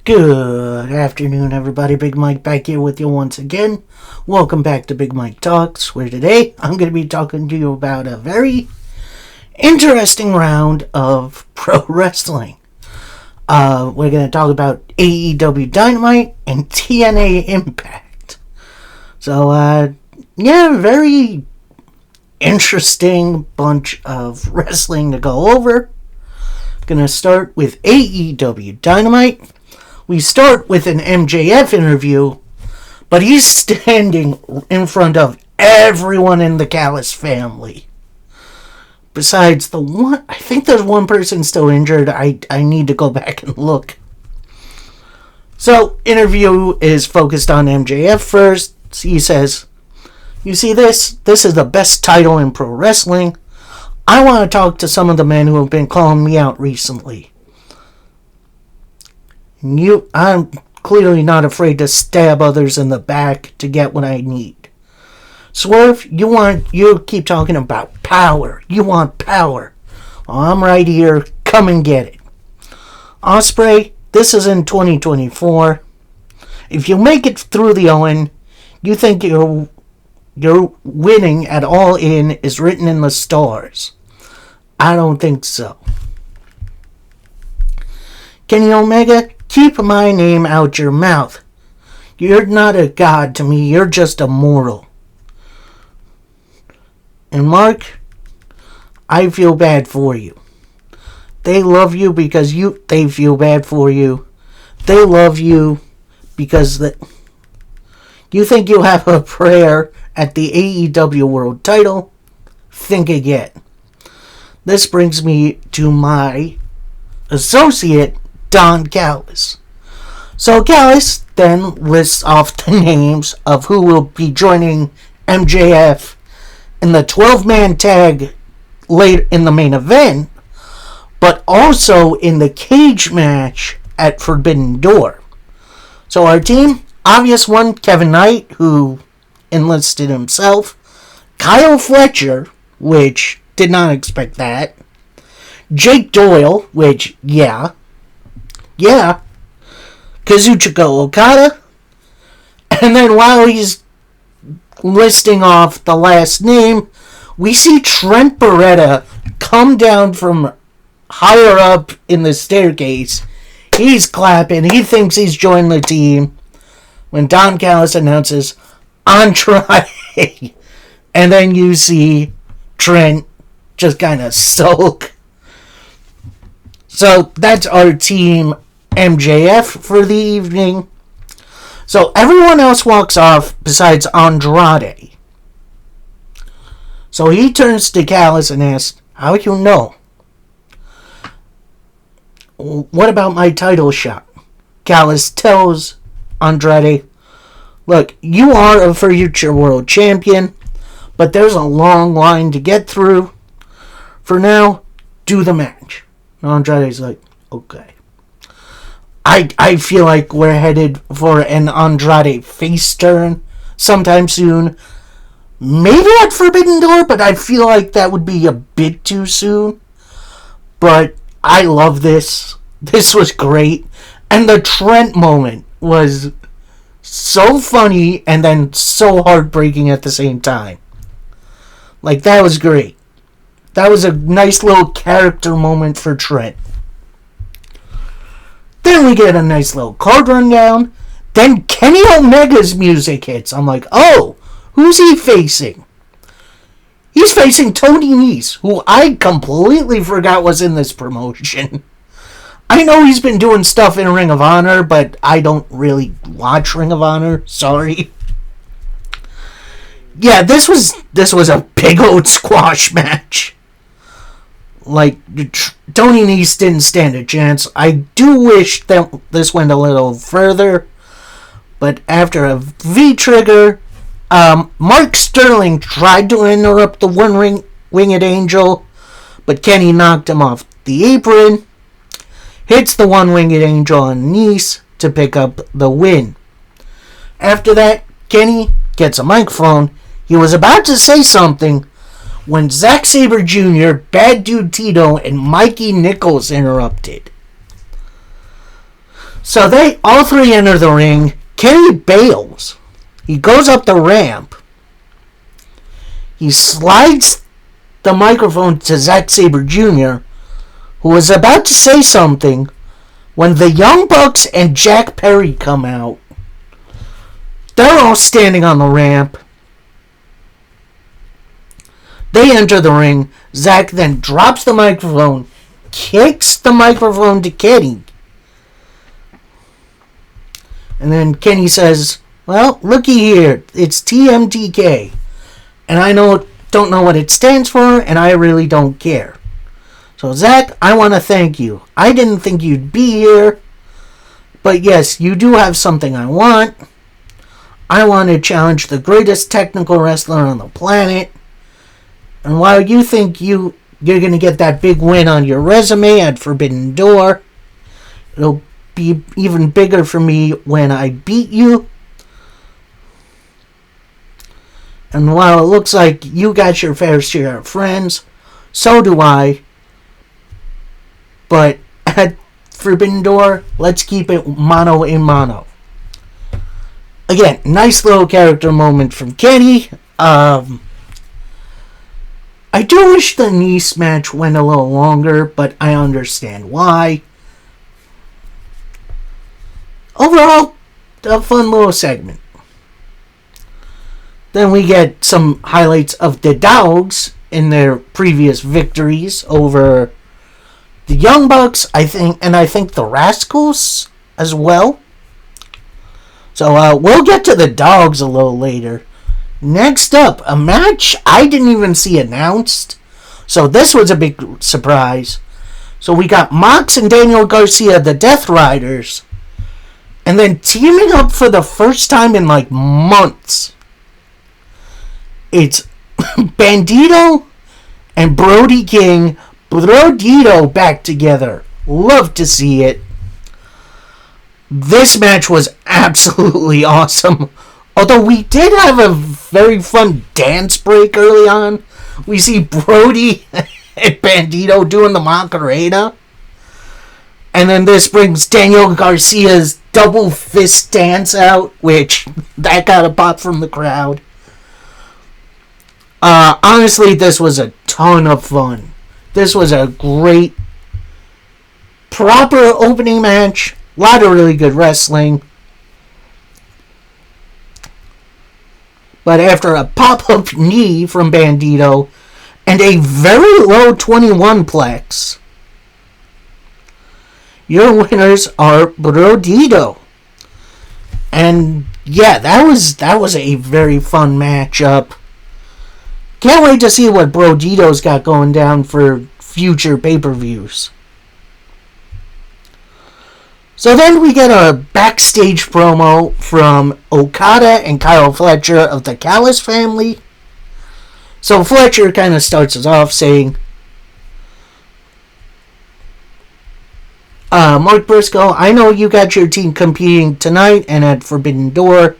Good afternoon, everybody. Big Mike back here with you once again. Welcome back to Big Mike Talks, where today I'm going to be talking to you about a very interesting round of pro wrestling. We're going to talk about AEW Dynamite and TNA Impact. So, very interesting bunch of wrestling to go over. Going to start with AEW Dynamite. We start with an MJF interview, but he's standing in front of everyone in the Callis family. Besides the one, I think there's one person still injured. I need to go back and look. So, interview is focused on MJF first. He says, "You see this? This is the best title in pro wrestling. I want to talk to some of the men who have been calling me out recently. I'm clearly not afraid to stab others in the back to get what I need. Swerve, you keep talking about power. You want power. Well, I'm right here. Come and get it. Ospreay, this is in 2024. If you make it through the Owen, you think your winning at All In is written in the stars. I don't think so. Kenny Omega, keep my name out your mouth. You're not a god to me. You're just a mortal. And Mark, I feel bad for you. They love you because they feel bad for you. They love you because you think you have a prayer at the AEW World title? Think again. This brings me to my associate, Don Callis. So Callis then lists off the names of who will be joining MJF in the 12-man tag late in the main event, but also in the cage match at Forbidden Door. So our team, obvious one, Kevin Knight, who enlisted himself, Kyle Fletcher, which did not expect that, Jake Doyle, which, yeah, Kazuchika Okada, and then while he's listing off the last name, we see Trent Beretta come down from higher up in the staircase. He's clapping, he thinks he's joined the team, when Don Callis announces Andrade, and then you see Trent just kind of sulk. So that's our team MJF for the evening. So everyone else walks off besides Andrade. So he turns to Callis and asks, "How you know?" "What about my title shot?" Callis tells Andrade, "Look, you are a future world champion, but there's a long line to get through. For now, do the match." Andrade's like, "Okay." I feel like we're headed for an Andrade face turn sometime soon. Maybe at Forbidden Door, but I feel like that would be a bit too soon. But I love this. This was great. And the Trent moment was so funny and then so heartbreaking at the same time. Like, that was great. That was a nice little character moment for Trent. Then we get a nice little card rundown. Then Kenny Omega's music hits. I'm like, oh, who's he facing? He's facing Tony Nese, who I completely forgot was in this promotion. I know he's been doing stuff in Ring of Honor, but I don't really watch Ring of Honor. Sorry. Yeah, this was a big old squash match. Like, Tony Nese didn't stand a chance. I do wish that this went a little further, but after a V-trigger, Mark Sterling tried to interrupt the Winged Angel, but Kenny knocked him off the apron, hits the Winged Angel on Nese to pick up the win. After that, Kenny gets a microphone. He was about to say something when Zack Sabre Jr., Bad Dude Tito, and Mikey Nichols interrupted. So they all three enter the ring. Kenny bails. He goes up the ramp. He slides the microphone to Zack Sabre Jr., who was about to say something when the Young Bucks and Jack Perry come out. They're all standing on the ramp. They enter the ring. Zack then drops the microphone, kicks the microphone to Kenny. And then Kenny says, well, looky here, it's TMDK. And I don't know what it stands for, and I really don't care. So, Zack, I want to thank you. I didn't think you'd be here. But yes, you do have something I want. I want to challenge the greatest technical wrestler on the planet. And while you think you're going to get that big win on your resume at Forbidden Door, it'll be even bigger for me when I beat you. And while it looks like you got your fair share of friends, so do I. But at Forbidden Door, let's keep it mano a mano. Again, nice little character moment from Kenny. I do wish the Nice match went a little longer, but I understand why. Overall, a fun little segment. Then we get some highlights of the Dogs in their previous victories over the Young Bucks, I think the Rascals as well. So we'll get to the Dogs a little later. Next up, a match I didn't even see announced. So this was a big surprise. So we got Mox and Daniel Garcia, the Death Riders. And then teaming up for the first time in like months. It's Bandito and Brody King. Brodito back together. Love to see it. This match was absolutely awesome. Although we did have a very fun dance break early on. We see Brody and Bandito doing the Macarena. And then this brings Daniel Garcia's double fist dance out, which that got a pop from the crowd. Honestly, this was a ton of fun. This was a great, proper opening match. A lot of really good wrestling. But after a pop-up knee from Bandito and a very low 21 plex, your winners are Brodito. And yeah, that was a very fun matchup. Can't wait to see what Brodito's got going down for future pay-per-views. So then we get a backstage promo from Okada and Kyle Fletcher of the Callis family. So Fletcher kind of starts us off saying, Mark Briscoe, I know you got your team competing tonight and at Forbidden Door.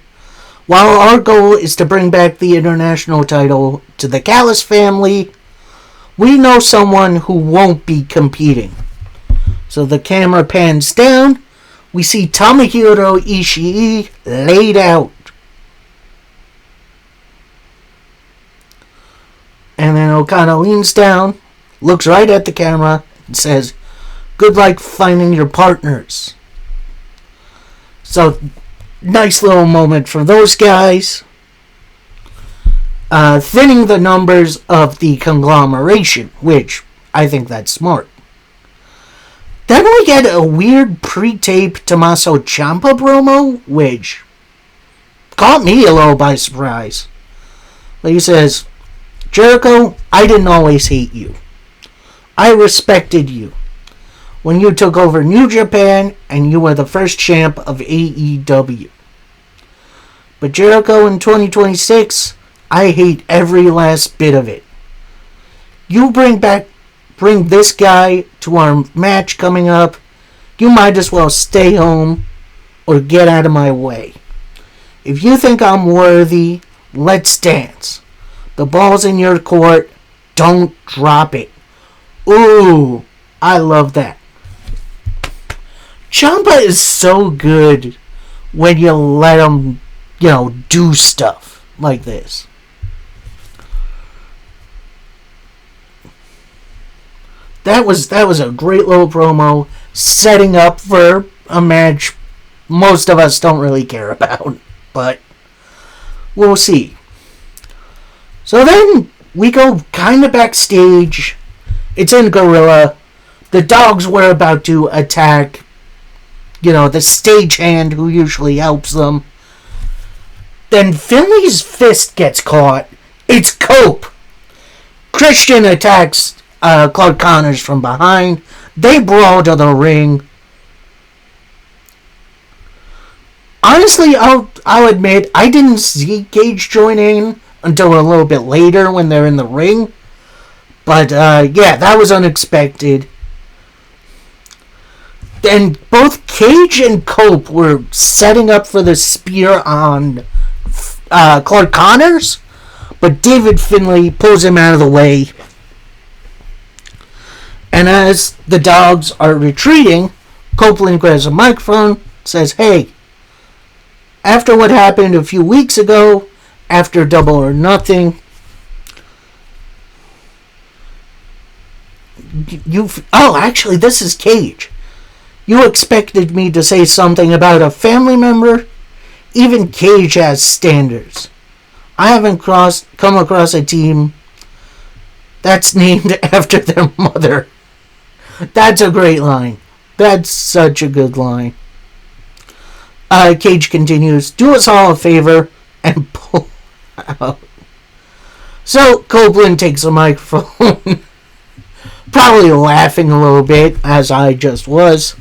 While our goal is to bring back the international title to the Callis family, we know someone who won't be competing. So the camera pans down. We see Tomohiro Ishii laid out. And then Okada leans down, looks right at the camera, and says, good luck finding your partners. So, nice little moment for those guys. Thinning the numbers of the conglomeration, which I think that's smart. Then we get a weird pre-tape Tommaso Ciampa promo, which caught me a little by surprise. But he says, Jericho, I didn't always hate you. I respected you when you took over New Japan and you were the first champ of AEW. But Jericho in 2026, I hate every last bit of it. You bring this guy to our match coming up, you might as well stay home or get out of my way. If you think I'm worthy, let's dance. The ball's in your court. Don't drop it. Ooh, I love that. Ciampa is so good when you let him, do stuff like this. That was a great little promo setting up for a match most of us don't really care about, but we'll see. So then we go kind of backstage. It's in Gorilla. The dogs were about to attack, the stagehand who usually helps them. Then Finley's fist gets caught. It's Cope. Christian attacks Clark Connors from behind. They brawl to the ring. Honestly, I'll admit, I didn't see Cage join in until a little bit later when they're in the ring. But, that was unexpected. Then both Cage and Cope were setting up for the spear on Clark Connors, but David Finlay pulls him out of the way. And as the dogs are retreating, Copeland grabs a microphone, says, "Hey, after what happened a few weeks ago, after Double or Nothing, actually, this is Cage. You expected me to say something about a family member? Even Cage has standards. I haven't come across a team that's named after their mother." That's a great line. That's such a good line. Cage continues, "Do us all a favor and pull out." So Copeland takes a microphone, probably laughing a little bit, as I just was.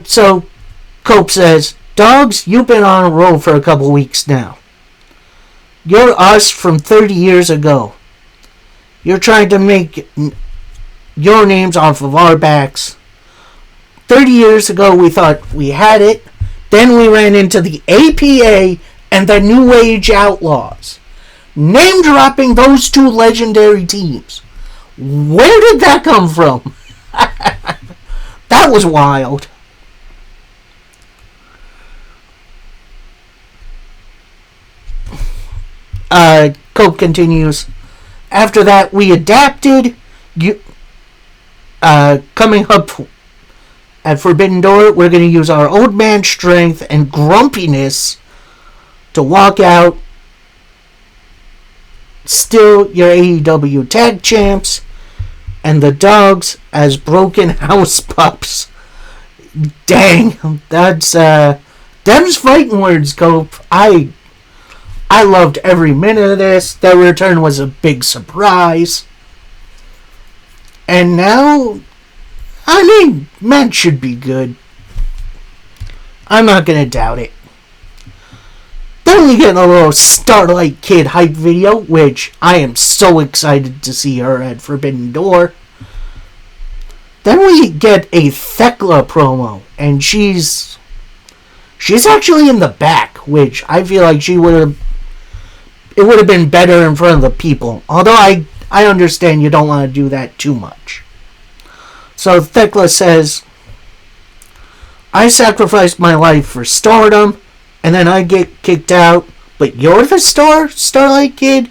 So Cope says, "Dogs, you've been on a roll for a couple weeks now. You're us from 30 years ago. You're trying to make your names off of our backs. 30 years ago, we thought we had it. Then we ran into the APA and the New Age Outlaws. Name dropping those two legendary teams. Where did that come from?" That was wild. Cope continues, "After that, we adapted. Coming up at Forbidden Door, we're going to use our old man strength and grumpiness to walk out. Still your AEW tag champs, and the dogs as broken house pups." Dang, that's them's fighting words, Cope. I loved every minute of this. Their return was a big surprise. And now, match should be good. I'm not going to doubt it. Then we get a little Starlight Kid hype video, which I am so excited to see her at Forbidden Door. Then we get a Thekla promo, and she's actually in the back, which I feel like it would have been better in front of the people. Although I understand you don't want to do that too much. So Thekla says, "I sacrificed my life for stardom, and then I get kicked out, but you're the Starlight Kid?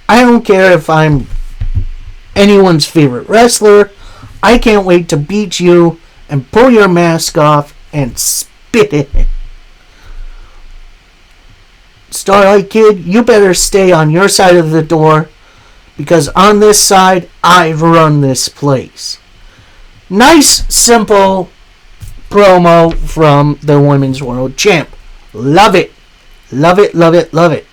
I don't care if I'm anyone's favorite wrestler. I can't wait to beat you and pull your mask off and spit it. Starlight Kid, you better stay on your side of the door, because on this side, I run this place." Nice, simple promo from the Women's World Champ. Love it. Love it, love it, love it.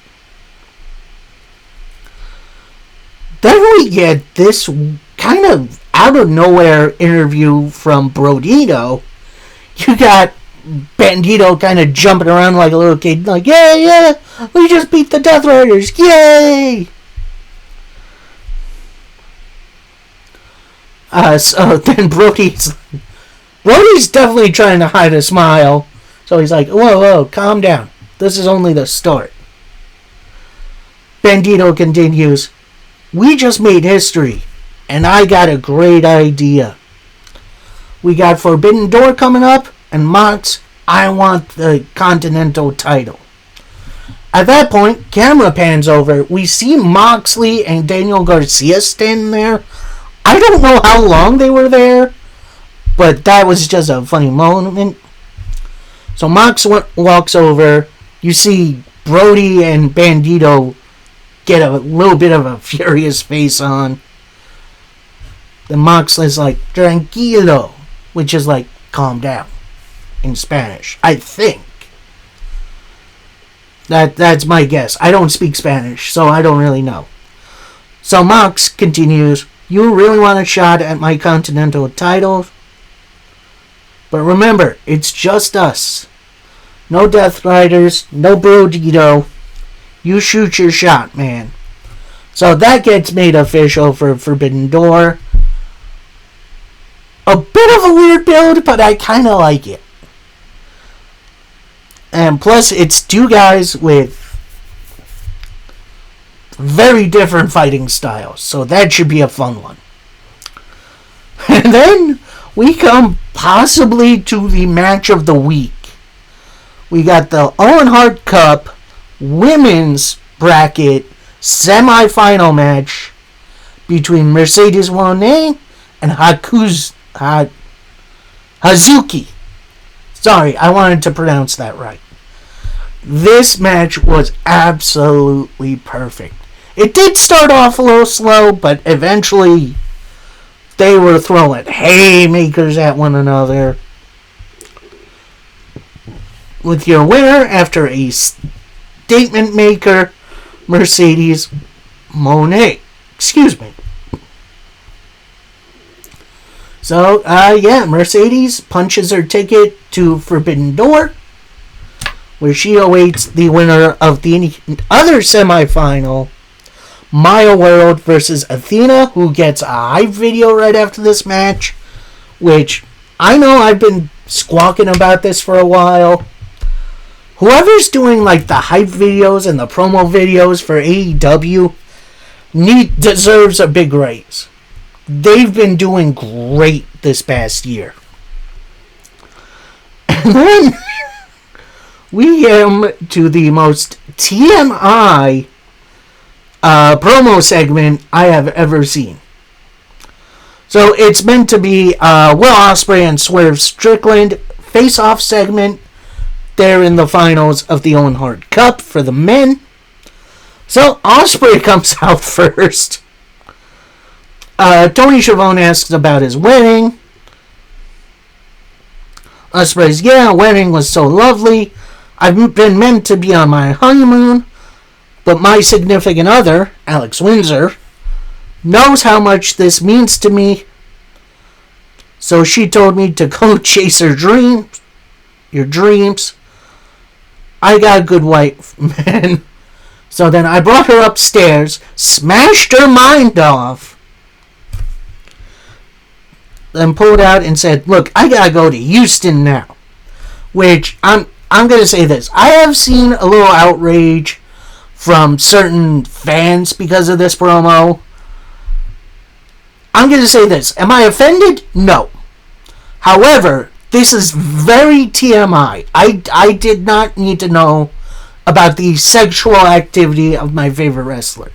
Then we get this kind of out of nowhere interview from Brodito. You got Bandito kind of jumping around like a little kid, like, yeah, we just beat the Death Riders, yay! So then Brody's definitely trying to hide a smile. So he's like, whoa, calm down. This is only the start. Bandito continues, "We just made history, and I got a great idea. We got Forbidden Door coming up, and Mox, I want the Continental title. At that point, camera pans over. We see Moxley and Daniel Garcia standing there. I don't know how long they were there, but that was just a funny moment. So Mox walks over. You see Brody and Bandito get a little bit of a furious face on. Then Moxley's like, tranquilo, which is like, calm down, in Spanish. I think. That's my guess. I don't speak Spanish, so I don't really know. So Mox continues, you really want a shot at my Continental title? But remember, it's just us. No Death Riders, no Brodito. You shoot your shot, man. So that gets made official for Forbidden Door. A bit of a weird build, but I kind of like it. And plus, it's two guys with very different fighting styles. So that should be a fun one. And then we come possibly to the match of the week. We got the Owen Hart Cup Women's Bracket semi-final match between Mercedes Moné and Hazuki. Sorry, I wanted to pronounce that right. This match was absolutely perfect. It did start off a little slow, but eventually they were throwing haymakers at one another. With your winner after a statement maker, Mercedes Moné. Excuse me. So, Mercedes punches her ticket to Forbidden Door, where she awaits the winner of the other semifinal, Maya World versus Athena, who gets a hype video right after this match, which I know I've been squawking about this for a while. Whoever's doing like the hype videos and the promo videos for AEW deserves a big raise. They've been doing great this past year. And then we come to the most TMI promo segment I have ever seen. So it's meant to be Will Ospreay and Swerve Strickland face-off segment. They're in the finals of the Owen Hart Cup for the men. So Ospreay comes out first. Tony Schiavone asks about his wedding. Ospreay's, wedding was so lovely. I've been meant to be on my honeymoon, but my significant other, Alex Windsor, knows how much this means to me. So she told me to go chase your dreams. I got a good wife, man. So then I brought her upstairs, smashed her mind off, then pulled out and said, look, I gotta go to Houston now. Which, I'm gonna say this. I have seen a little outrage from certain fans because of this promo. I'm gonna say this. Am I offended? No. However, this is very TMI. I did not need to know about the sexual activity of my favorite wrestler.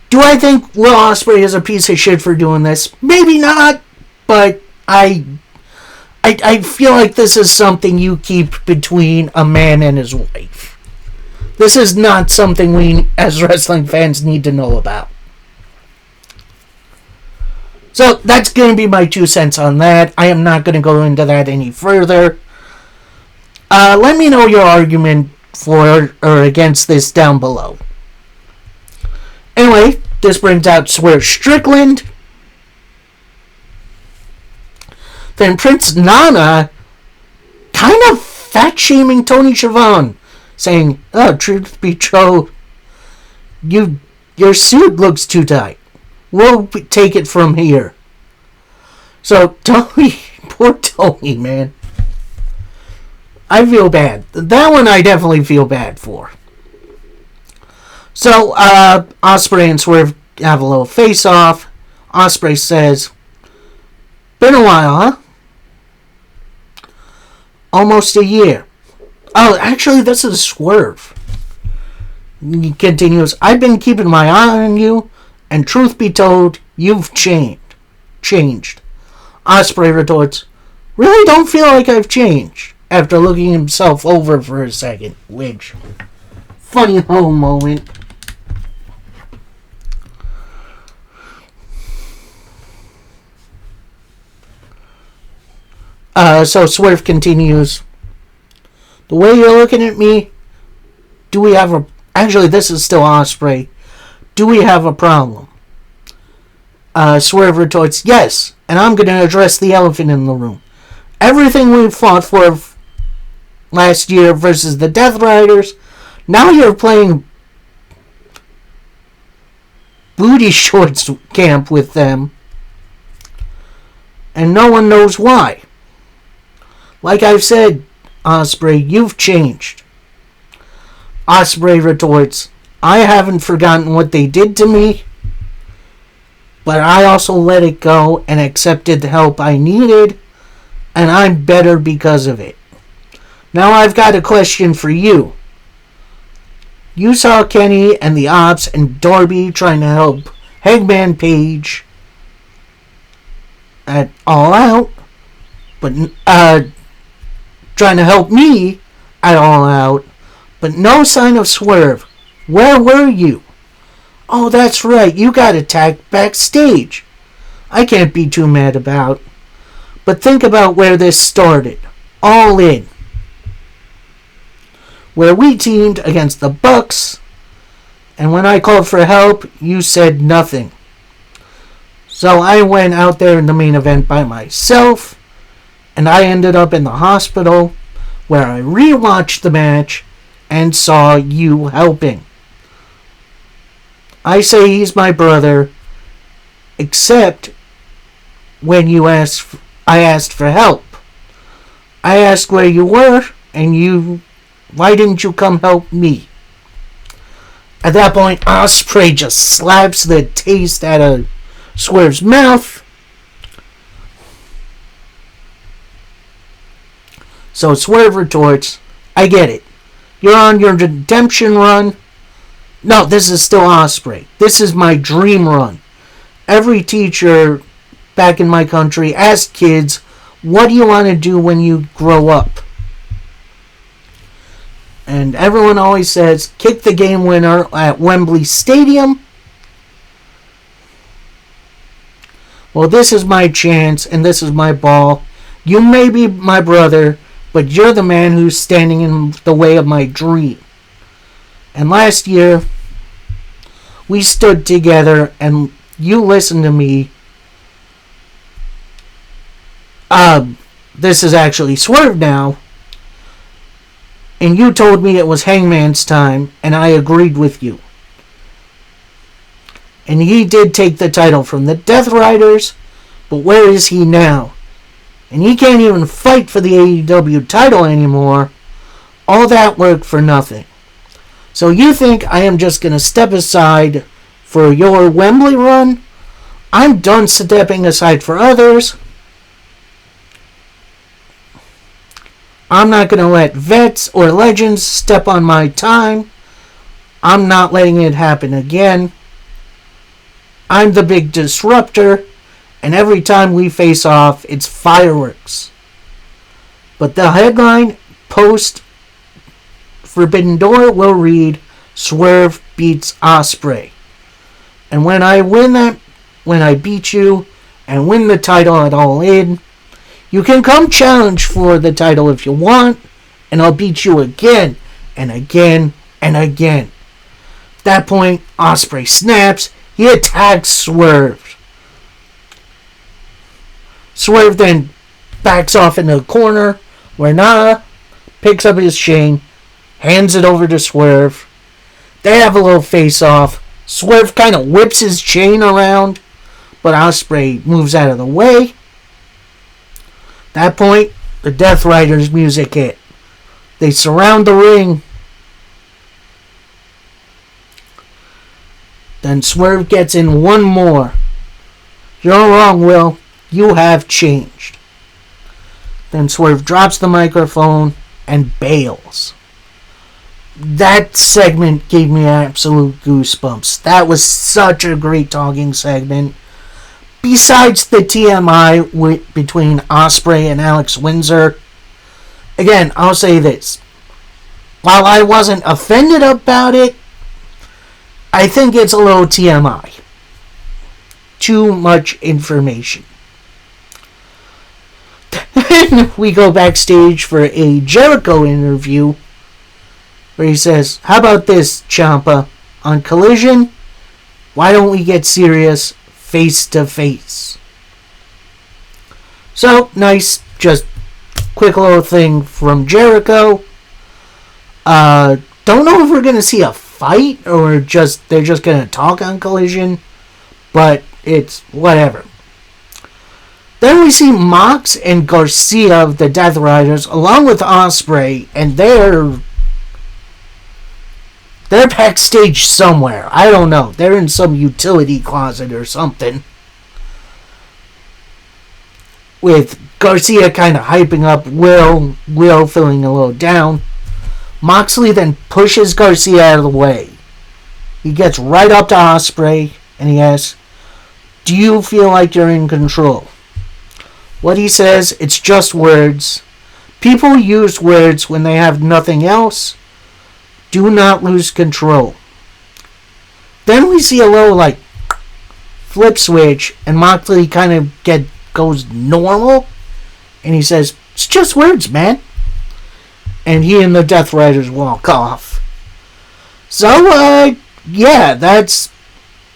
Do I think Will Ospreay is a piece of shit for doing this? Maybe not, but I feel like this is something you keep between a man and his wife. This is not something we, as wrestling fans, need to know about. So, that's going to be my 2 cents on that. I am not going to go into that any further. Let me know your argument for or against this down below. Anyway, this brings out Swerve Strickland. Then Prince Nana kind of fat-shaming Tony Schiavone, saying, truth be told, your suit looks too tight. We'll take it from here. So, Tony, poor Tony, man. I feel bad. That one I definitely feel bad for. So, Ospreay and Swerve have a little face-off. Ospreay says, Been a while, huh? Almost a year. Oh, actually, this is Swerve. He continues, I've been keeping my eye on you, and truth be told, you've changed. Ospreay retorts, really don't feel like I've changed, after looking himself over for a second, which, funny little moment. So Swerve continues, the way you're looking at me, do we have a... Actually, this is still Ospreay. Do we have a problem? Swerve retorts, yes, and I'm going to address the elephant in the room. Everything we fought for last year versus the Death Riders, now you're playing booty shorts camp with them, and no one knows why. Like I've said, Ospreay, you've changed. Ospreay retorts, I haven't forgotten what they did to me, but I also let it go and accepted the help I needed, and I'm better because of it. Now I've got a question for you. You saw Kenny and the Ops and Darby trying to help Hangman Page at All Out, but trying to help me at All Out, but no sign of Swerve. Where were you? Oh, that's right, you got attacked backstage. I can't be too mad about. But think about where this started. All In. Where we teamed against the Bucks, and when I called for help, you said nothing. So I went out there in the main event by myself, and I ended up in the hospital, where I rewatched the match and saw you helping. I say he's my brother, except when I asked for help. I asked where you were, and why didn't you come help me? At that point, Ospreay just slaps the taste out of Swerve's mouth. So Swerve retorts, I get it. You're on your redemption run. No, this is still Ospreay. This is my dream run. Every teacher back in my country asked kids, what do you want to do when you grow up? And everyone always says, kick the game winner at Wembley Stadium. Well, this is my chance, and this is my ball. You may be my brother, but you're the man who's standing in the way of my dream. And last year, we stood together, and you listened to me. This is actually Swerve now. And you told me it was Hangman's time, and I agreed with you. And he did take the title from the Death Riders, but where is he now? And he can't even fight for the AEW title anymore. All that work for nothing. So you think I am just going to step aside for your Wembley run? I'm done stepping aside for others. I'm not going to let vets or legends step on my time. I'm not letting it happen again. I'm the big disruptor, and every time we face off, it's fireworks. But the headline post Forbidden Door will read, Swerve beats Ospreay. And when I beat you and win the title at All In, you can come challenge for the title if you want, and I'll beat you again and again and again. At that point, Ospreay snaps. He attacks Swerve. Swerve then backs off in the corner where Nana picks up his chain, hands it over to Swerve. They have a little face-off. Swerve kind of whips his chain around, but Ospreay moves out of the way. At that point, the Death Riders music hit. They surround the ring. Then Swerve gets in one more. You're wrong, Will. You have changed. Then Swerve drops the microphone and bails. That segment gave me absolute goosebumps. That was such a great talking segment. Besides the TMI between Ospreay and Alex Windsor, again, I'll say this. While I wasn't offended about it, I think it's a little TMI. Too much information. Then we go backstage for a Jericho interview where he says, "How about this, Ciampa? On Collision, why don't we get serious face to face?" So, nice, just quick little thing from Jericho. Don't know if we're going to see a fight or they're just going to talk on Collision, but it's whatever. Then we see Mox and Garcia of the Death Riders along with Ospreay, and they're backstage somewhere. I don't know. They're in some utility closet or something. With Garcia kind of hyping up Will feeling a little down. Moxley then pushes Garcia out of the way. He gets right up to Ospreay and he asks, "Do you feel like you're in control?" What he says, it's just words. People use words when they have nothing else. Do not lose control. Then we see a little flip switch and Moxley kind of goes normal and he says, "It's just words, man." And he and the Death Riders walk off. So, yeah, that's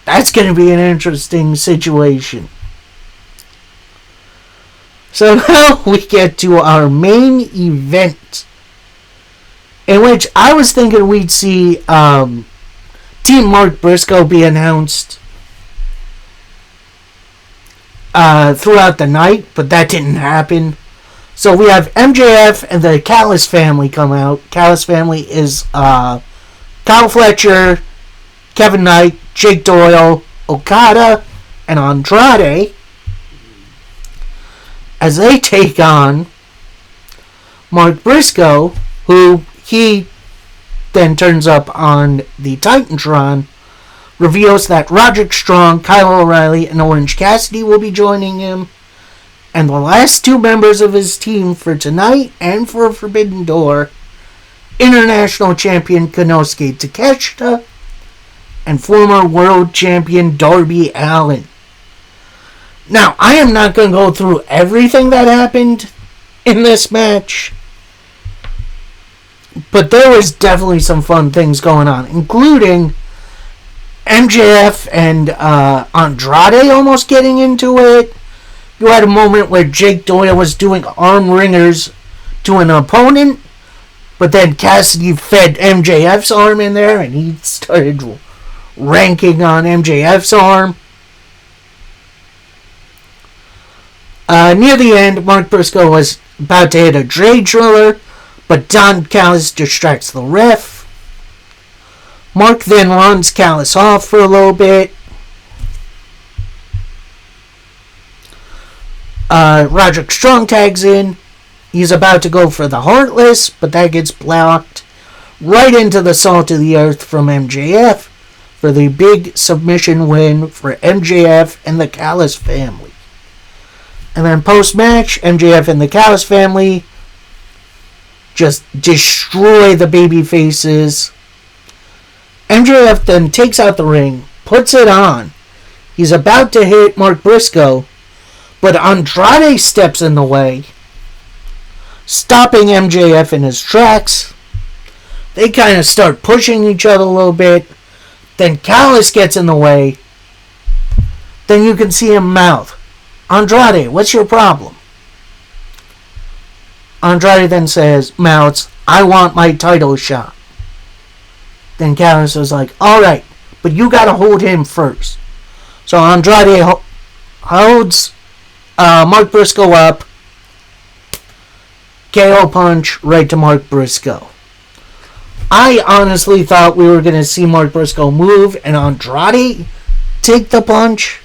going to be an interesting situation. So now we get to our main event, in which I was thinking we'd see Team Mark Briscoe be announced throughout the night, but that didn't happen. So we have MJF and the Callis family come out. Callis family is Kyle Fletcher, Kevin Knight, Jake Doyle, Okada, and Andrade, as they take on Mark Briscoe, who he then turns up on the Titantron, reveals that Roderick Strong, Kyle O'Reilly, and Orange Cassidy will be joining him, and the last two members of his team for tonight and for Forbidden Door, International Champion Konosuke Takeshita and former World Champion Darby Allin. Now, I am not going to go through everything that happened in this match, but there was definitely some fun things going on, including MJF and Andrade almost getting into it. You had a moment where Jake Doyle was doing arm ringers to an opponent, but then Cassidy fed MJF's arm in there and he started ranking on MJF's arm. Near the end, Mark Briscoe was about to hit a Dre Driller, but Don Callis distracts the ref. Mark then runs Callis off for a little bit. Roderick Strong tags in. He's about to go for the Heartless, but that gets blocked right into the Salt of the Earth from MJF for the big submission win for MJF and the Callis family. And then post-match, MJF and the Callis family just destroy the baby faces. MJF then takes out the ring, puts it on. He's about to hit Mark Briscoe, but Andrade steps in the way, stopping MJF in his tracks. They kind of start pushing each other a little bit. Then Callis gets in the way. Then you can see him mouth, "Andrade, what's your problem?" Andrade then mouths, "I want my title shot." Then Callis was like, "Alright, but you gotta hold him first." So Andrade holds Mark Briscoe up. KO punch right to Mark Briscoe. I honestly thought we were going to see Mark Briscoe move and Andrade take the punch.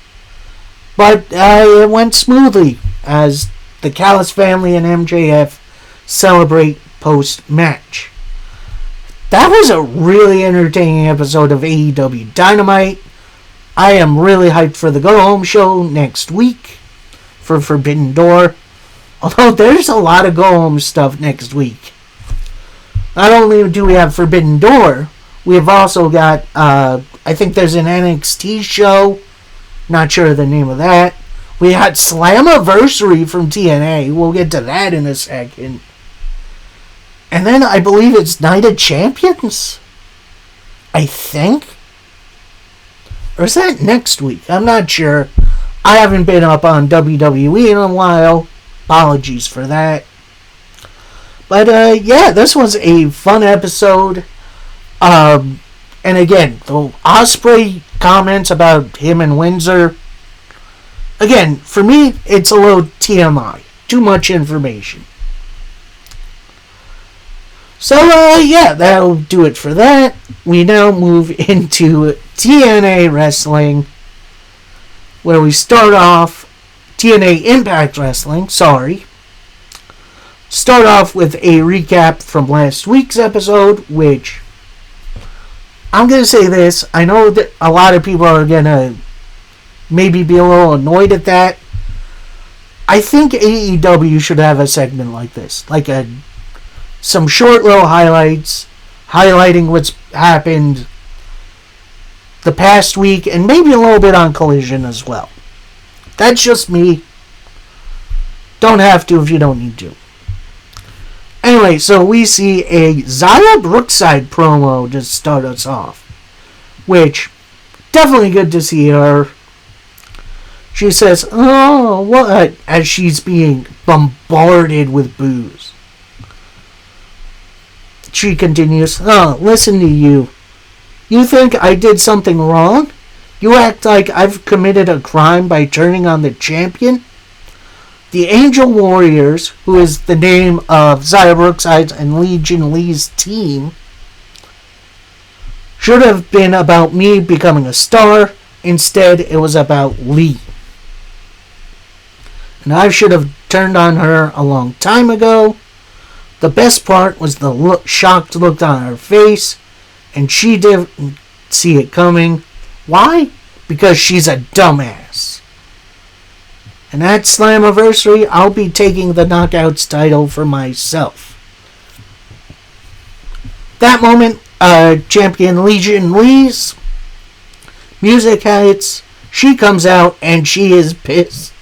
But it went smoothly as the Callis family and MJF celebrate post-match. That was a really entertaining episode of AEW Dynamite. I am really hyped for the Go Home show next week for Forbidden Door. Although there's a lot of Go Home stuff next week. Not only do we have Forbidden Door, we have also got, I think there's an NXT show. Not sure of the name of that. We had Slammiversary from TNA. We'll get to that in a second. And then I believe it's Night of Champions. I think. Or is that next week? I'm not sure. I haven't been up on WWE in a while. Apologies for that. But yeah, this was a fun episode. And again, the Ospreay comments about him and Windsor. Again, for me, it's a little TMI. Too much information. So, yeah, that'll do it for that. We now move into TNA Wrestling, where we start off TNA Impact Wrestling, start off with a recap from last week's episode, which, I'm going to say this, I know that a lot of people are going to maybe be a little annoyed at that. I think AEW should have a segment like this, like some short little highlights, highlighting what's happened the past week, and maybe a little bit on Collision as well. That's just me. Don't have to if you don't need to. Anyway, so we see a Xia Brookside promo to start us off, which, definitely good to see her. She says, "Oh, what?" as she's being bombarded with boos. She continues, "Oh, listen to you. You think I did something wrong? You act like I've committed a crime by turning on the champion? The Angel Warriors, who is the name of Xia Brookside's and Legion Lee's team, should have been about me becoming a star. Instead, it was about Lee. And I should have turned on her a long time ago. The best part was the shocked look on her face, and she didn't see it coming. Why? Because she's a dumbass. And at Slammiversary, I'll be taking the Knockouts title for myself." That moment, champion Legion Lee's music hits. She comes out and she is pissed.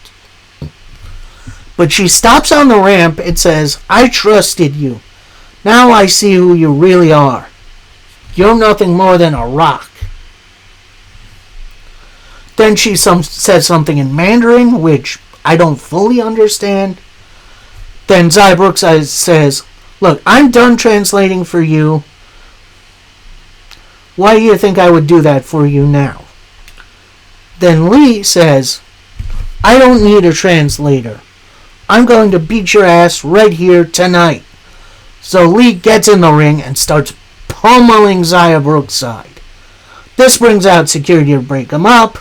But she stops on the ramp and says, "I trusted you. Now I see who you really are. You're nothing more than a rock." Then she says something in Mandarin, which I don't fully understand. Then Xia Brookside says, "Look, I'm done translating for you. Why do you think I would do that for you now?" Then Lee says, "I don't need a translator. I'm going to beat your ass right here tonight." So Lee gets in the ring and starts pummeling Xia Brookside. This brings out security to break him up.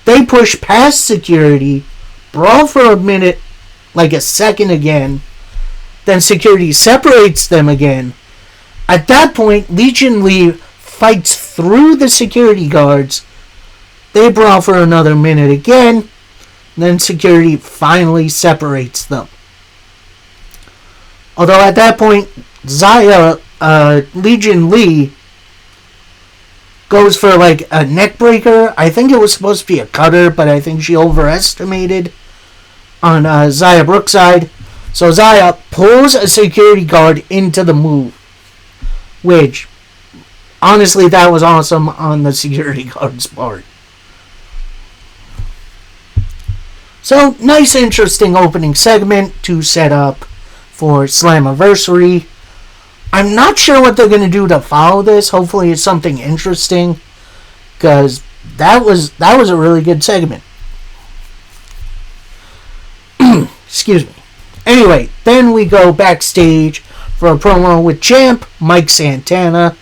They push past security, brawl for a minute, like a second again. Then security separates them again. At that point, Legion Lee fights through the security guards. They brawl for another minute again. Then security finally separates them. Although at that point, Legion Lee goes for like a neck breaker. I think it was supposed to be a cutter, but I think she overestimated on Xia Brookside. So Xia pulls a security guard into the move, which, honestly, that was awesome on the security guard's part. So, nice, interesting opening segment to set up for Slammiversary. I'm not sure what they're going to do to follow this. Hopefully it's something interesting, because that was a really good segment. Excuse me. Anyway, then we go backstage for a promo with Champ Mike Santana,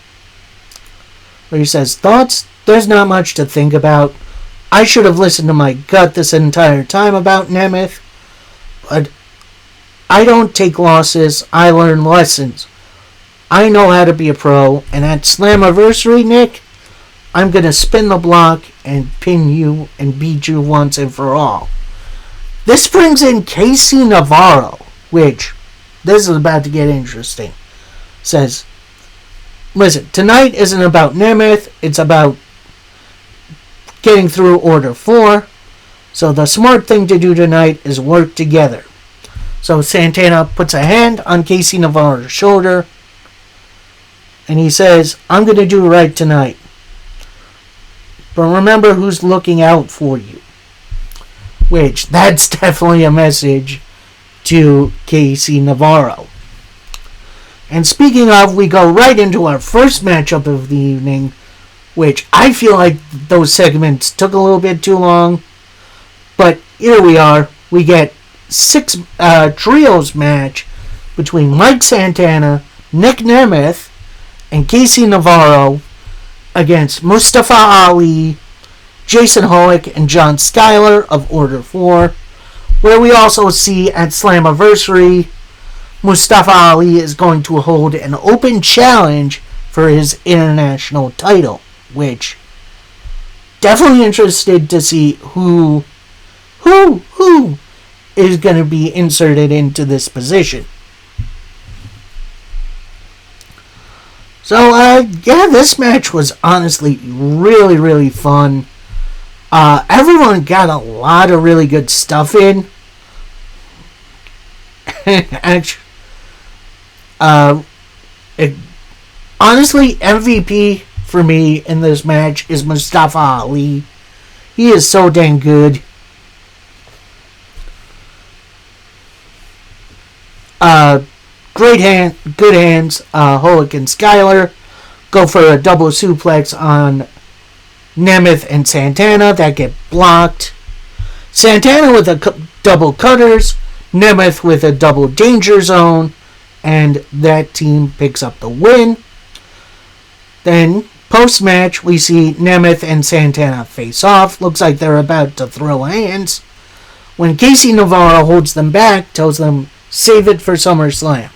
where he says, "Thoughts? There's not much to think about. I should have listened to my gut this entire time about Nemeth, but I don't take losses, I learn lessons. I know how to be a pro, and at Slammiversary, Nick, I'm going to spin the block and pin you and beat you once and for all. This brings in Casey Navarro, which, this is about to get interesting. Says, listen, tonight isn't about Nemeth, it's about getting through Order 4. So the smart thing to do tonight is work together. So Santana puts a hand on Casey Navarro's shoulder, and he says, I'm going to do right tonight. But remember who's looking out for you. Which, that's definitely a message to Casey Navarro. And speaking of, we go right into our first matchup of the evening, which I feel like those segments took a little bit too long. But here we are. We get six trios match between Mike Santana, Nick Nemeth, and Casey Navarro against Mustafa Ali, Jason Hoick, and John Schuyler of Order 4, where we also see at Slammiversary, Mustafa Ali is going to hold an open challenge for his international title, which definitely interested to see who is going to be inserted into this position. So, this match was honestly really, really fun. Everyone got a lot of really good stuff in. Actually, honestly, MVP for me in this match is Mustafa Ali. He is so dang good. Good hands. Hoick and Schuyler go for a double suplex on Nemeth and Santana that get blocked. Santana with a double cutters, Nemeth with a double danger zone, and that team picks up the win. Then, post-match, we see Nemeth and Santana face off. Looks like they're about to throw hands. When Casey Navarro holds them back, tells them, save it for SummerSlam.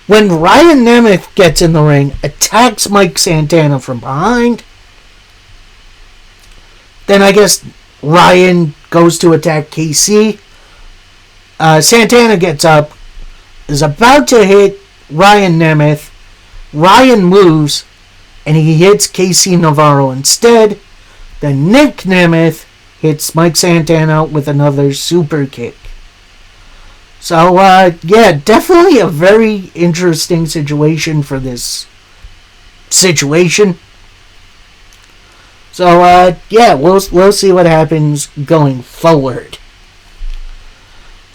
When Ryan Nemeth gets in the ring, attacks Mike Santana from behind. Then I guess Ryan goes to attack Casey. Santana gets up, is about to hit Ryan Nemeth. Ryan moves, and he hits Casey Navarro instead. Then Nick Nemeth hits Mike Santana with another super kick. So, definitely a very interesting situation for this situation. So, we'll see what happens going forward.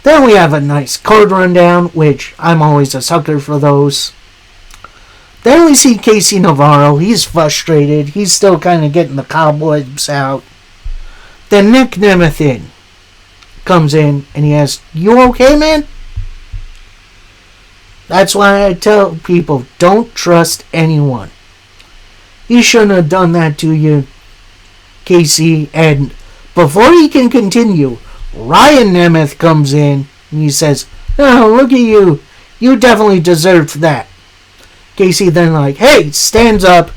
Then we have a nice card rundown, which I'm always a sucker for those. Then we see Casey Navarro. He's frustrated. He's still kind of getting the cobwebs out. Then Nick Nemeth comes in and he asks, you okay, man? That's why I tell people, don't trust anyone. He shouldn't have done that to you, Casey. And before he can continue, Ryan Nemeth comes in and he says, oh, look at you. You definitely deserved that. Casey then stands up,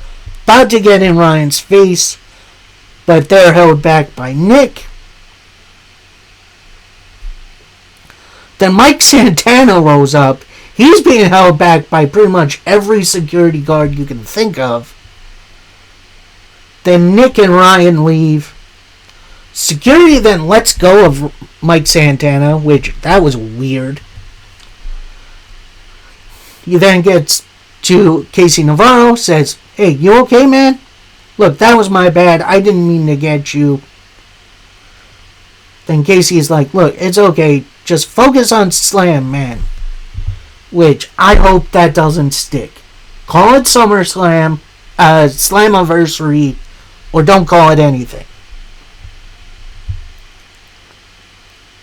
about to get in Ryan's face, but they're held back by Nick. Then Mike Santana rose up. He's being held back by pretty much every security guard you can think of. Then Nick and Ryan leave. Security then lets go of Mike Santana, which, that was weird. He then gets to Casey Navarro, says, hey, you okay, man? Look, that was my bad. I didn't mean to get you. Then Casey is like, look, it's okay. Just focus on Slam, man. Which, I hope that doesn't stick. Call it SummerSlam, Slammiversary, or don't call it anything.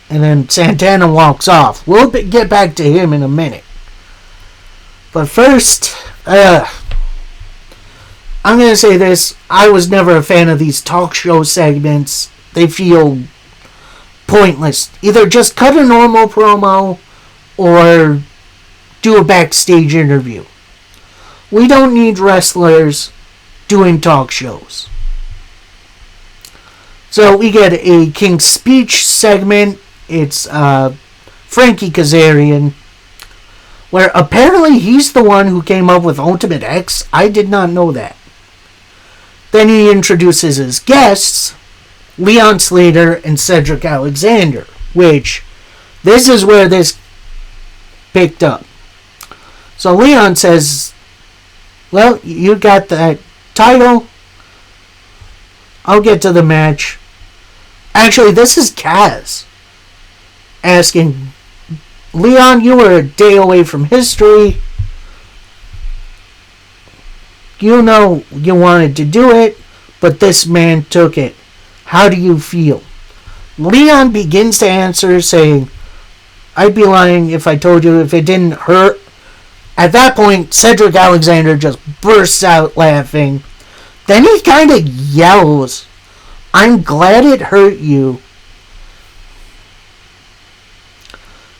And then Santana walks off. We'll get back to him in a minute. But first, I I'm going to say this. I was never a fan of these talk show segments. They feel pointless. Either just cut a normal promo or do a backstage interview. We don't need wrestlers doing talk shows. So we get a King's Speech segment. It's Frankie Kazarian, where apparently he's the one who came up with Ultimate X. I did not know that. Then he introduces his guests, Leon Slater and Cedric Alexander, which this is where this picked up. So Leon says, well, you got that title. I'll get to the match. Actually, this is Kaz asking, Leon, you were a day away from history. You know you wanted to do it, but this man took it. How do you feel? Leon begins to answer saying, I'd be lying if I told you if it didn't hurt. At that point, Cedric Alexander just bursts out laughing. Then he kind of yells, I'm glad it hurt you.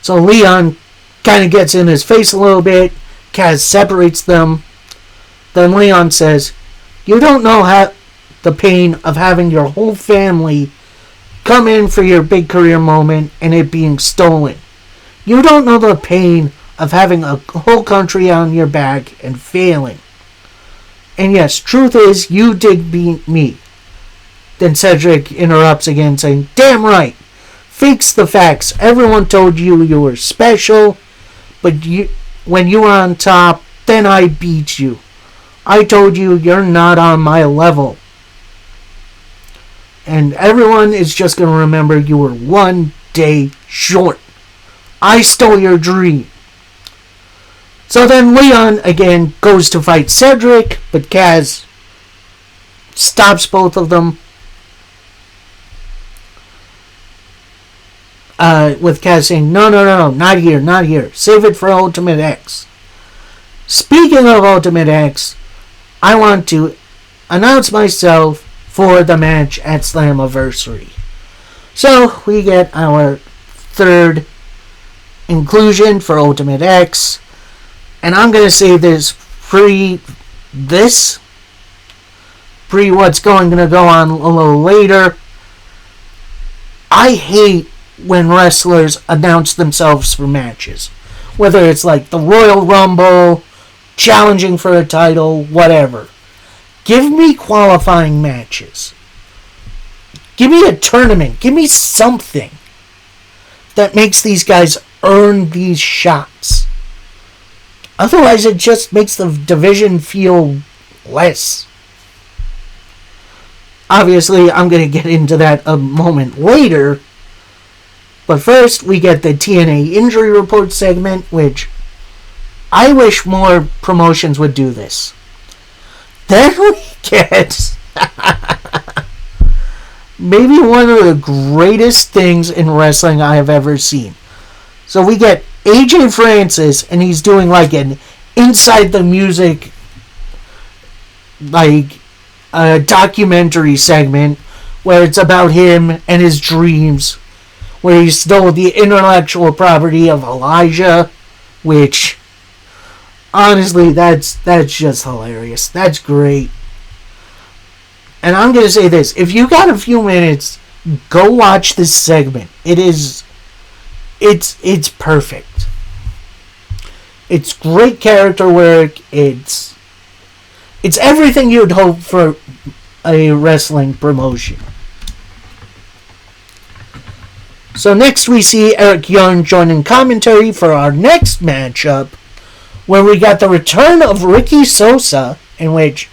So Leon kind of gets in his face a little bit. Kaz separates them. Then Leon says, you don't know how the pain of having your whole family come in for your big career moment and it being stolen. You don't know the pain of having a whole country on your back and failing. And yes, truth is, you did beat me. Then Cedric interrupts again, saying, damn right. Fakes the facts. Everyone told you you were special, but when you were on top, then I beat you. I told you you're not on my level. And everyone is just going to remember you were one day short. I stole your dream. So then Leon again goes to fight Cedric, but Kaz stops both of them. With Kaz saying, no, not here. Save it for Ultimate X. Speaking of Ultimate X, I want to announce myself for the match at Slammiversary. So we get our third inclusion for Ultimate X. And I'm going to say this pre what's going to go on a little later. I hate when wrestlers announce themselves for matches. Whether it's like the Royal Rumble, challenging for a title, whatever. Give me qualifying matches. Give me a tournament. Give me something that makes these guys earn these shots. Otherwise, it just makes the division feel less. Obviously, I'm going to get into that a moment later. But first, we get the TNA injury report segment, which I wish more promotions would do this. Then we get maybe one of the greatest things in wrestling I have ever seen. So we get AJ Francis, and he's doing like an inside the music, like a documentary segment where it's about him and his dreams, where he stole the intellectual property of Elijah, which honestly, that's just hilarious. That's great. And I'm going to say this. If you got a few minutes, go watch this segment. It's perfect. It's great character work. It's everything you'd hope for a wrestling promotion. So next we see Eric Young joining commentary for our next matchup, where we got the return of Ricky Sosa, in which,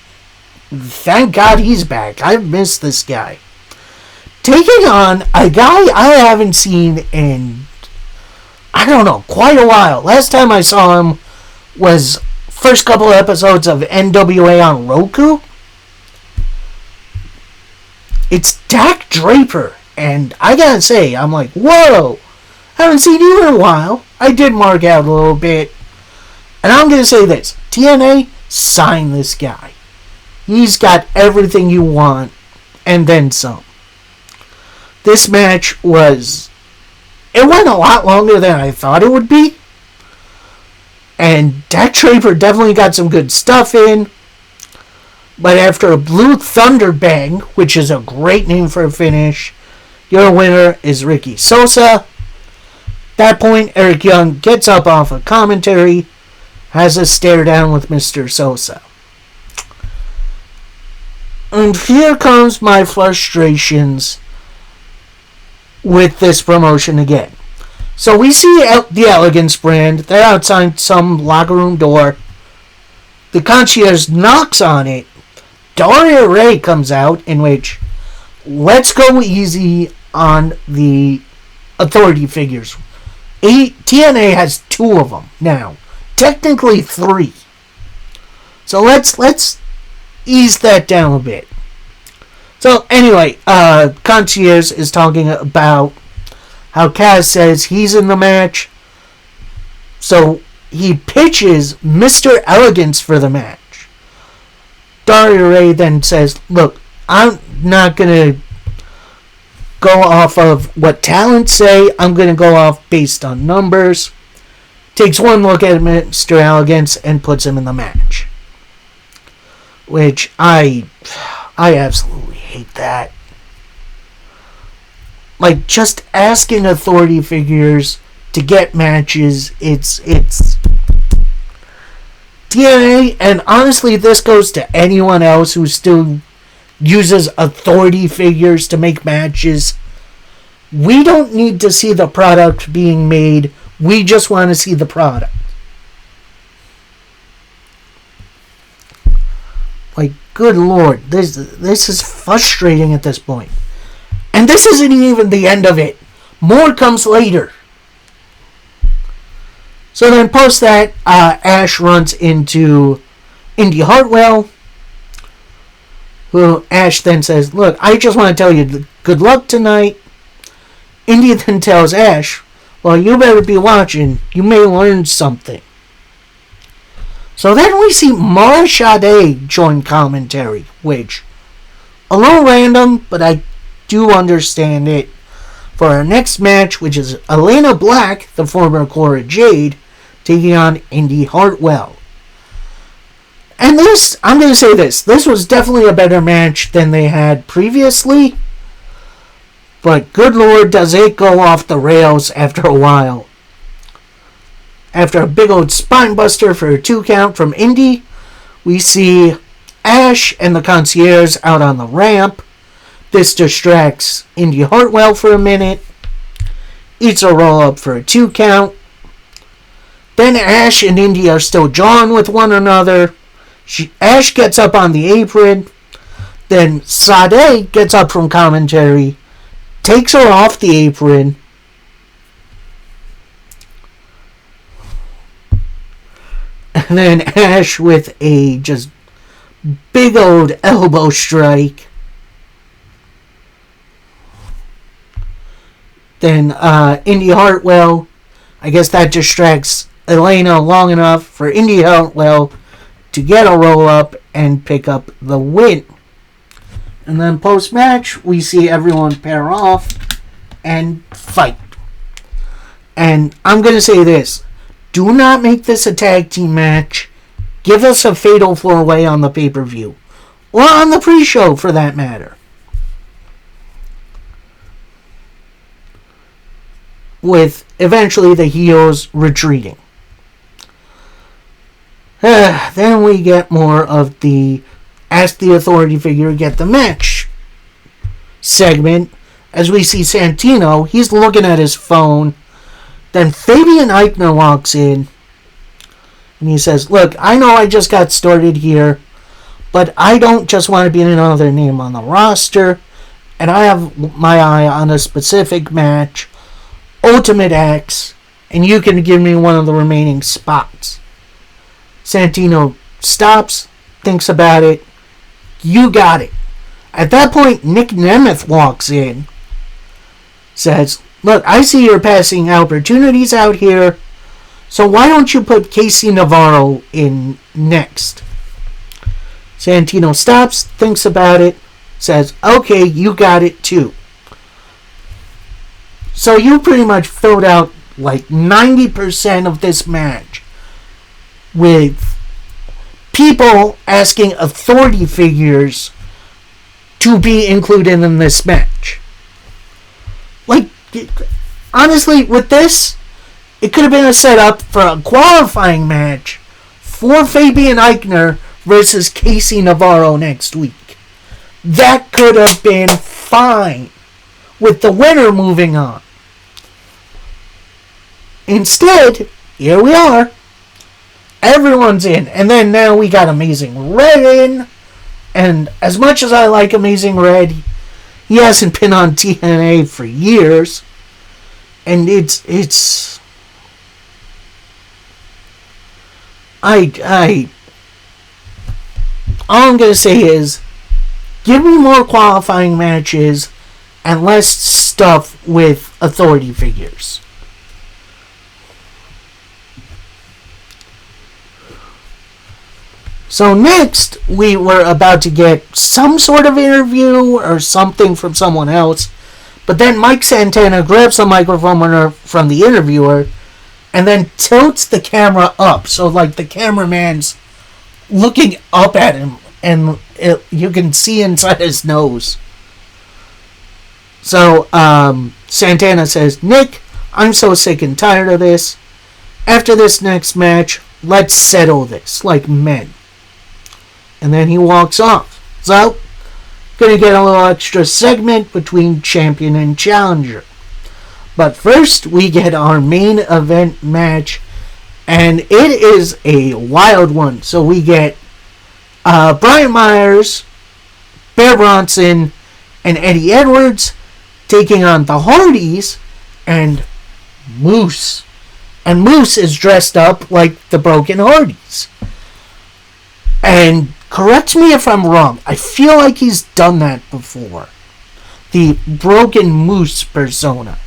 thank God he's back. I've missed this guy. Taking on a guy I haven't seen in, I don't know, quite a while. Last time I saw him was first couple episodes of NWA on Roku. It's Dak Draper. And I gotta say, I'm like, whoa, haven't seen you in a while. I did mark out a little bit. And I'm gonna say this, TNA, sign this guy. He's got everything you want, and then some. This match it went a lot longer than I thought it would be. And Dak Draper definitely got some good stuff in. But after a Blue Thunder Bang, which is a great name for a finish, your winner is Ricky Sosa. At that point, Eric Young gets up off of commentary, has a stare down with Mr. Sosa. And here comes my frustrations with this promotion again. So we see the Elegance brand. They're outside some locker room door. The concierge knocks on it. Daria Ray comes out, in which, let's go easy on the authority figures. TNA has 2 of them now. Technically 3. So let's ease that down a bit. So anyway, Concierge is talking about how Kaz says he's in the match. So he pitches Mr. Elegance for the match. Daria Ray then says, look, I'm not going to go off of what talents say. I'm going to go off based on numbers. Takes one look at Mr. Elegance and puts him in the match. Which I absolutely hate that. Like, just asking authority figures to get matches, it's TNA, and honestly, this goes to anyone else who still uses authority figures to make matches. We don't need to see the product being made. We just want to see the product. Like, good lord, this is frustrating at this point. And this isn't even the end of it. More comes later. So then post that, Ash runs into Indy Hartwell, who Ash then says, look, I just want to tell you good luck tonight. Indy then tells Ash, well, you better be watching. You may learn something. So then we see Mara Sade join commentary, which, a little random, but I do understand it. For our next match, which is Elena Black, the former Cora Jade, taking on Indy Hartwell. And this, I'm going to say this was definitely a better match than they had previously. But good lord, does it go off the rails after a while. After a big old spine buster for a 2 count from Indy, we see Ash and the concierge out on the ramp. This distracts Indy Hartwell for a minute. Eats a roll up for a 2 count. Then Ash and Indy are still jawing with one another. Ash gets up on the apron. Then Sade gets up from commentary, takes her off the apron. And then Ash with a just big old elbow strike. Then Indy Hartwell, I guess that distracts Elena long enough for Indy Hartwell to get a roll up and pick up the win. And then post-match, we see everyone pair off and fight. And I'm going to say this. Do not make this a tag team match. Give us a fatal 4-way on the pay-per-view. Or on the pre-show, for that matter. With eventually the heels retreating. Then we get more of the Ask the Authority Figure Get the Match segment. As we see Santino, he's looking at his phone. Then Fabian Eichner walks in. And he says, look, I know I just got started here, but I don't just want to be another name on the roster. And I have my eye on a specific match, Ultimate X, and you can give me one of the remaining spots. Santino stops, thinks about it. You got it. At that point, Nick Nemeth walks in, says, look, I see you're passing opportunities out here, so why don't you put Casey Navarro in next? Santino stops, thinks about it, says, okay, you got it too. So you pretty much filled out like 90% of this match with people asking authority figures to be included in this match. Like, honestly, with this, it could have been a setup for a qualifying match for Fabian Aichner versus Casey Navarro next week. That could have been fine with the winner moving on. Instead, here we are. Everyone's in. And then now we got Amazing Red in. And as much as I like Amazing Red, he hasn't been on TNA for years. And it's all I'm going to say is, give me more qualifying matches and less stuff with authority figures. So next, we were about to get some sort of interview or something from someone else, but then Mike Santana grabs the microphone from the interviewer and then tilts the camera up. So like the cameraman's looking up at him and you can see inside his nose. So Santana says, Nick, I'm so sick and tired of this. After this next match, let's settle this like men. And then he walks off. So, gonna get a little extra segment between champion and challenger. But first, we get our main event match. And it is a wild one. So we get Brian Myers, Bear Bronson, and Eddie Edwards taking on the Hardys and Moose. And Moose is dressed up like the Broken Hardys. And correct me if I'm wrong, I feel like he's done that before. The Broken Moose persona.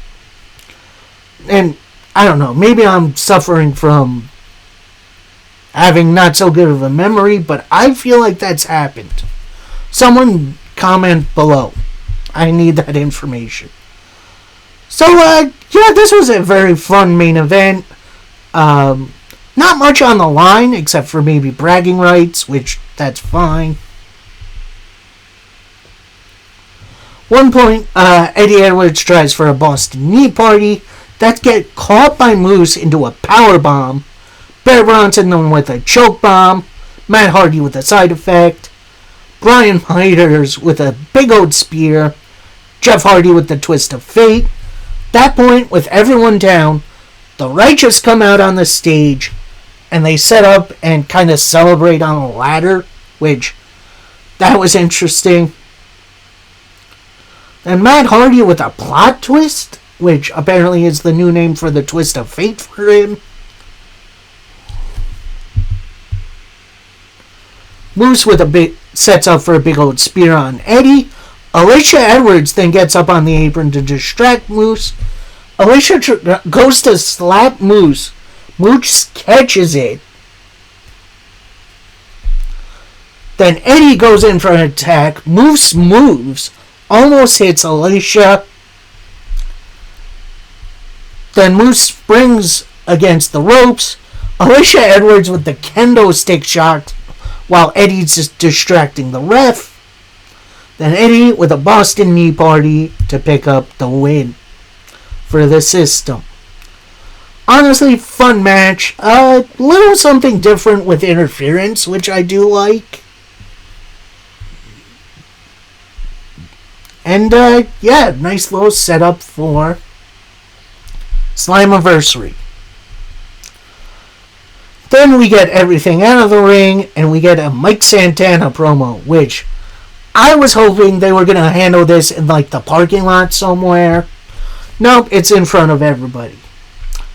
And I don't know, maybe I'm suffering from having not so good of a memory, but I feel like that's happened. Someone comment below. I need that information. So, yeah, this was a very fun main event. Not much on the line, except for maybe bragging rights, which, that's fine. One point, Eddie Edwards tries for a Boston Knee Party. That get caught by Moose into a power bomb. Bear Bronson with a choke bomb. Matt Hardy with a side effect. Brian Myers with a big old spear. Jeff Hardy with the twist of fate. That point, with everyone down, the Righteous come out on the stage, and they set up and kind of celebrate on a ladder, which, that was interesting. And Matt Hardy with a plot twist, which apparently is the new name for the twist of fate for him. Moose with sets up for a big old spear on Eddie. Alicia Edwards then gets up on the apron to distract Moose. Alicia goes to slap Moose. Moose catches it. Then Eddie goes in for an attack. Moose moves. Almost hits Alicia. Then Moose springs against the ropes. Alicia Edwards with the kendo stick shot while Eddie's just distracting the ref. Then Eddie with a Boston Knee Party to pick up the win for the system. Honestly, fun match. A little something different with interference, which I do like. And, yeah, nice little setup for Slammiversary. Then we get everything out of the ring, and we get a Mike Santana promo, which I was hoping they were going to handle this in, like, the parking lot somewhere. Nope, it's in front of everybody.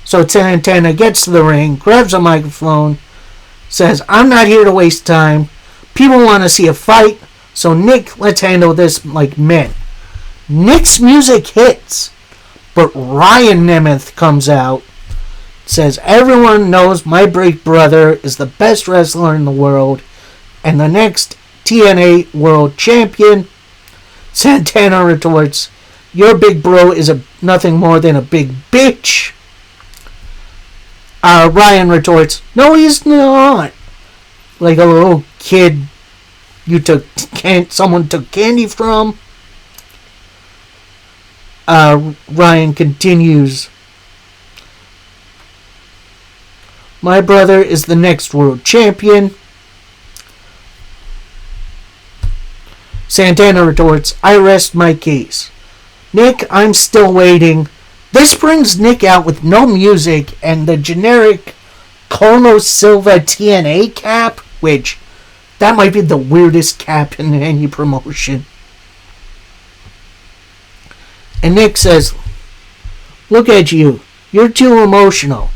So Santana gets to the ring, grabs a microphone, says, I'm not here to waste time. People want to see a fight, so Nick, let's handle this like men. Nick's music hits, but Ryan Nemeth comes out, says, everyone knows my big brother is the best wrestler in the world, and the next TNA World Champion. Santana retorts, your big bro is nothing more than a big bitch. Ryan retorts, no he's not. Like a little kid someone took candy from. Ryan continues, my brother is the next world champion. Santana retorts, I rest my case. Nick, I'm still waiting. This brings Nick out with no music and the generic Carlos Silva TNA cap, which that might be the weirdest cap in any promotion. And Nick says, look at you. You're too emotional.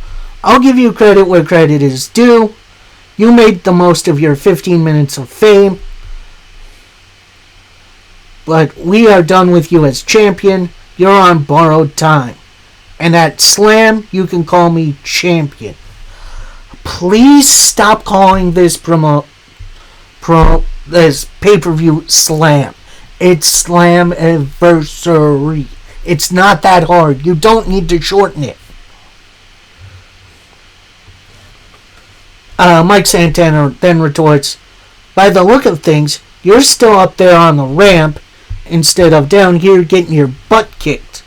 I'll give you credit where credit is due. You made the most of your 15 minutes of fame. But we are done with you as champion. You're on borrowed time. And at Slam, you can call me champion. Please stop calling this this pay-per-view Slam. It's Slam Anniversary. It's not that hard. You don't need to shorten it. Mike Santana then retorts, by the look of things, you're still up there on the ramp instead of down here getting your butt kicked.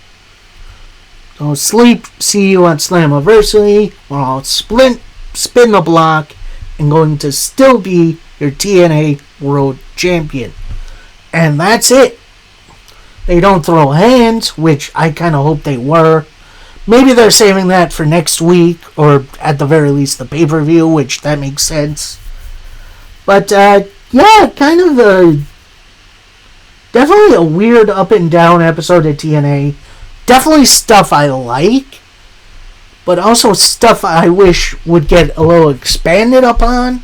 So see you on Slammiversary, where I'll spin the block and going to still be your TNA World Champion. And that's it. They don't throw hands, which I kind of hope they were. Maybe they're saving that for next week, or at the very least the pay-per-view, which that makes sense. But, yeah, kind of definitely a weird up and down episode of TNA. Definitely stuff I like, but also stuff I wish would get a little expanded upon.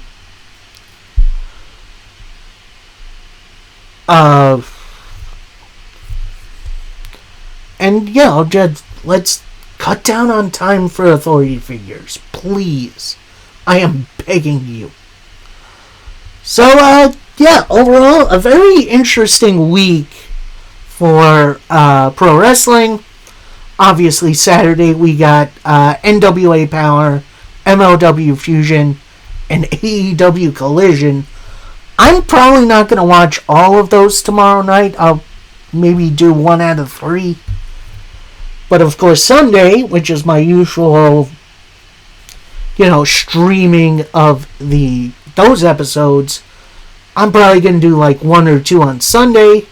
And yeah, just let's cut down on time for authority figures, please. I am begging you. So, yeah, overall, a very interesting week for pro wrestling. Obviously, Saturday we got NWA Power, MLW Fusion, and AEW Collision. I'm probably not going to watch all of those tomorrow night. I'll maybe do 1 out of 3. But of course, Sunday, which is my usual, streaming of those episodes, I'm probably going to do like 1 or 2 on Sunday.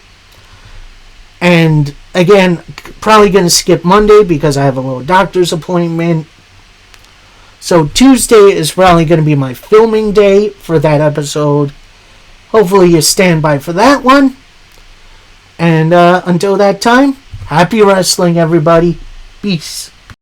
And again, probably going to skip Monday because I have a little doctor's appointment. So Tuesday is probably going to be my filming day for that episode. Hopefully you stand by for that one. And until that time, happy wrestling, everybody. Peace.